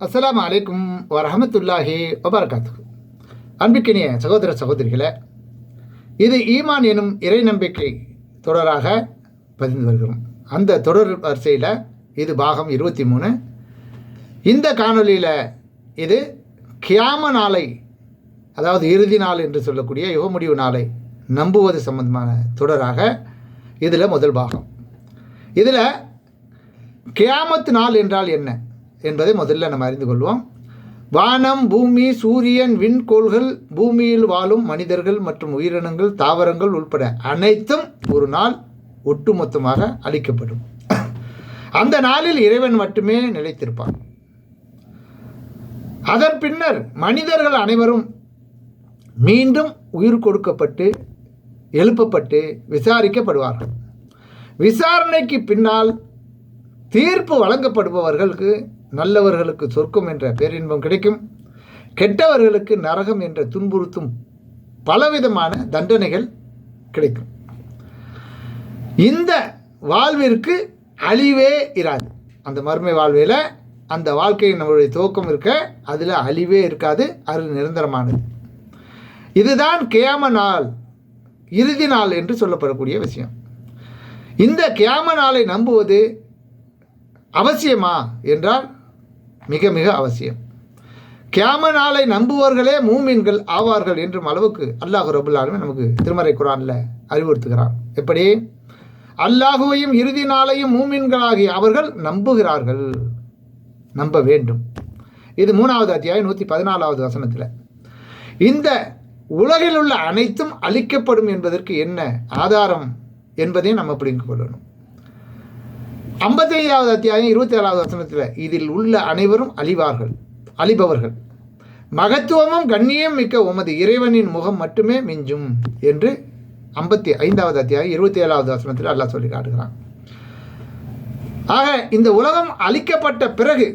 அஸ்ஸலாமு அலைக்கும் வரஹமத்துல்லாஹி வபரகாத்துஹு. அன்பிற்கினிய சகோதர சகோதரிகளே, இது ஈமான் எனும் இறை நம்பிக்கை தொடராக பதிந்து வருகிறோம். அந்த தொடர் வரிசையில் இது பாகம் 23. இந்த காணொலியில் இது கியாம நாளை, அதாவது இறுதி நாள் என்று சொல்லக்கூடிய யுக முடிவு நாளை நம்புவது சம்பந்தமான தொடராக இதில் முதல் பாகம். இதில் கியாமத்து நாள் என்றால் என்ன என்பதை முதல்ல நம்ம அறிந்து கொள்வோம். வானம், பூமி, சூரியன், விண்கோள்கள், பூமியில் வாழும் மனிதர்கள் மற்றும் உயிரினங்கள், தாவரங்கள் உட்பட அனைத்தும் ஒரு நாள் ஒட்டுமொத்தமாக அழிக்கப்படும். அந்த நாளில் இறைவன் மட்டுமே நிலைத்திருப்பான். அதன் பின்னர் மனிதர்கள் அனைவரும் மீண்டும் உயிர் கொடுக்கப்பட்டு எழுப்பப்பட்டு விசாரிக்கப்படுவார்கள். விசாரணைக்கு பின்னால் தீர்ப்பு வழங்கப்படுபவர்களுக்கு நல்லவர்களுக்கு சொர்க்கம் என்ற பேரின்பம் கிடைக்கும், கெட்டவர்களுக்கு நரகம் என்ற துன்புறுத்தும் பலவிதமான தண்டனைகள் கிடைக்கும். இந்த வாழ்விற்கு அழிவே இராது. அந்த மறுமை வாழ்வில் அந்த வாழ்க்கையின் நம்மளுடைய துவக்கம் இருக்க, அதில் அழிவே இருக்காது. அது நிரந்தரமானது. இதுதான் கியாம நாள், இறுதி நாள் என்று சொல்லப்படக்கூடிய விஷயம். இந்த கியாம நாளை நம்புவது அவசியமா என்றால் மிக மிக அவசியம். கியாம நாளை நம்புவர்களே மூமின்கள் ஆவார்கள் என்றும் அளவுக்கு அல்லாஹ் ரப்புல் ஆலமீன் நமக்கு திருமறை குர்ஆனில் அறிவுறுத்துகிறான். எப்படி? அல்லாஹுவையும் இறுதி நாளையும் மூமின்களாகிய அவர்கள் நம்புகிறார்கள், நம்ப வேண்டும். இது 3வது அத்தியாயம் 114வது வசனத்தில். இந்த உலகில் உள்ள அனைத்தும் அழிக்கப்படும் என்பதற்கு என்ன ஆதாரம் என்பதையும் நம்ம புரிந்து கொள்ளணும். 55வது அத்தியாயம் 27வது வசனத்தில் இதில் உள்ள அனைவரும் அழிபவர்கள், மகத்துவமும் கண்ணியம் மிக்க உமது இறைவனின் முகம் மட்டுமே மிஞ்சும் என்று 55வது அத்தியாயம் 27வது வசனத்தில் அல்லாஹ் சொல்லி காட்டுகிறான். ஆக இந்த உலகம் அழிக்கப்பட்ட பிறகு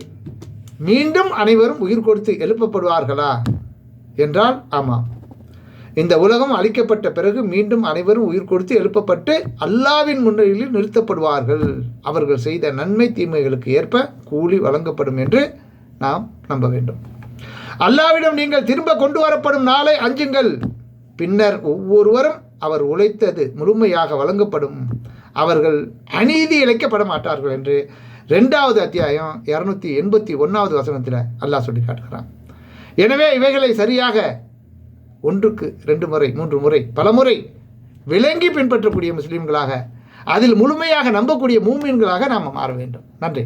மீண்டும் அனைவரும் உயிர் கொடுத்து எழுப்பப்படுவார்களா என்றால் ஆமாம். இந்த உலகம் அழிக்கப்பட்ட பிறகு மீண்டும் அனைவரும் உயிர் கொடுத்து எழுப்பப்பட்டு அல்லாவின் முன்னிலையில் நிறுத்தப்படுவார்கள். அவர்கள் செய்த நன்மை தீமைகளுக்கு ஏற்ப கூலி வழங்கப்படும் என்று நாம் நம்ப வேண்டும். அல்லாவிடம் நீங்கள் திரும்ப கொண்டு வரப்படும் நாளை அஞ்சுங்கள். பின்னர் ஒவ்வொருவரும் அவர் உழைத்தது முழுமையாக வழங்கப்படும். அவர்கள் அநீதி இழைக்கப்பட மாட்டார்கள் என்று 2வது அத்தியாயம் 281வது வசனத்தில் அல்லாஹ் சொல்லி காட்டுகிறான். எனவே இவைகளை சரியாக 1க்கு 2 முறை 3 முறை பல முறை விளங்கி பின்பற்றக்கூடிய முஸ்லீம்களாக, அதில் முழுமையாக நம்பக்கூடிய மூமின்களாக நாம் மாற வேண்டும். நன்றி.